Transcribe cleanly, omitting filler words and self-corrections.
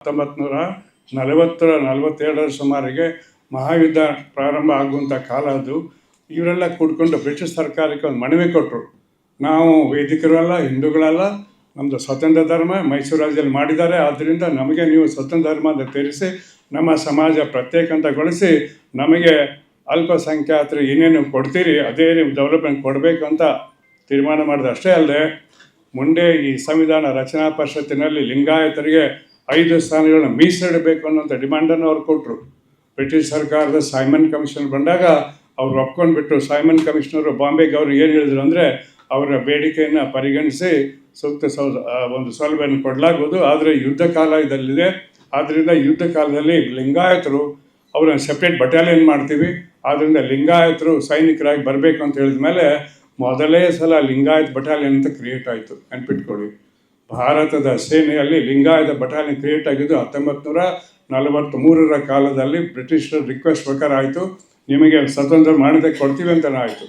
1942 ಸುಮಾರಿಗೆ ಮಹಾಯುದ್ಧ ಪ್ರಾರಂಭ ಆಗುವಂಥ ಕಾಲ ಅದು. ಇವರೆಲ್ಲ ಕೂಡ್ಕೊಂಡು ಬ್ರಿಟಿಷ್ ಸರ್ಕಾರಕ್ಕೆ ಒಂದು ಮನವಿ ಕೊಟ್ಟರು. ನಾವು ವೇದಿಕರಲ್ಲ, ಹಿಂದೂಗಳಲ್ಲ, ನಮ್ಮದು ಸ್ವತಂತ್ರ ಧರ್ಮ ಮೈಸೂರು ರಾಜ್ಯದಲ್ಲಿ ಮಾಡಿದ್ದಾರೆ, ಆದ್ದರಿಂದ ನಮಗೆ ನೀವು ಸ್ವತಂತ್ರ ಧರ್ಮ ಅಂತ ತಿಳಿಸಿ ನಮ್ಮ ಸಮಾಜ ಪ್ರತ್ಯೇಕ ಅಂತಗೊಳಿಸಿ ನಮಗೆ ಅಲ್ಪಸಂಖ್ಯಾತರು ಏನೇನು ಕೊಡ್ತೀರಿ ಅದೇ ನೀವು ಡೆವಲಪ್ಮೆಂಟ್ ಕೊಡಬೇಕು ಅಂತ ತೀರ್ಮಾನ ಮಾಡಿದ್ರು. ಅಷ್ಟೇ ಅಲ್ಲದೆ ಮುಂದೆ ಈ ಸಂವಿಧಾನ ರಚನಾ ಪರಿಷತ್ತಿನಲ್ಲಿ ಲಿಂಗಾಯತರಿಗೆ 5 ಸ್ಥಾನಗಳನ್ನ ಮೀಸಲಿಡಬೇಕು ಅನ್ನೋಂಥ ಡಿಮಾಂಡನ್ನು ಅವ್ರು ಕೊಟ್ಟರು. ಬ್ರಿಟಿಷ್ ಸರ್ಕಾರದ ಸೈಮನ್ ಕಮಿಷನ್ ಬಂದಾಗ ಅವ್ರು ಒಪ್ಕೊಂಡ್ಬಿಟ್ಟು ಸೈಮನ್ ಕಮಿಷನರು ಬಾಂಬೆಗೆ ಅವರು ಏನು ಹೇಳಿದ್ರು ಅಂದರೆ ಅವರ ಬೇಡಿಕೆಯನ್ನು ಪರಿಗಣಿಸಿ ಸೂಕ್ತ ಒಂದು ಸೌಲಭ್ಯವನ್ನು ಕೊಡಲಾಗುವುದು. ಆದರೆ ಯುದ್ಧ ಕಾಲ ಇದಲ್ಲಿದೆ, ಆದ್ದರಿಂದ ಯುದ್ಧ ಕಾಲದಲ್ಲಿ ಲಿಂಗಾಯತರು ಅವ್ರನ್ನ ಸೆಪ್ರೇಟ್ ಬಟಾಲಿಯನ್ ಮಾಡ್ತೀವಿ, ಆದ್ದರಿಂದ ಲಿಂಗಾಯತರು ಸೈನಿಕರಾಗಿ ಬರಬೇಕು ಅಂತ ಹೇಳಿದ ಮೇಲೆ ಮೊದಲೇ ಸಲ ಲಿಂಗಾಯತ್ ಬಟಾಲಿಯನ್ ಅಂತ ಕ್ರಿಯೇಟ್ ಆಯಿತು. ನೆನ್ಪಿಟ್ಕೊಳ್ಳಿ, ಭಾರತದ ಸೇನೆಯಲ್ಲಿ ಲಿಂಗಾಯತ ಬಟಾಲಿಯನ್ ಕ್ರಿಯೇಟ್ ಆಗಿದ್ದು 1943 ಕಾಲದಲ್ಲಿ ಬ್ರಿಟಿಷರ ರಿಕ್ವೆಸ್ಟ್ ಪ್ರಕಾರ ಆಯಿತು. ನಿಮಗೆ ಸ್ವತಂತ್ರ ಮಾಡದೆ ಕೊಡ್ತೀವಿ ಅಂತಲೇ ಆಯಿತು.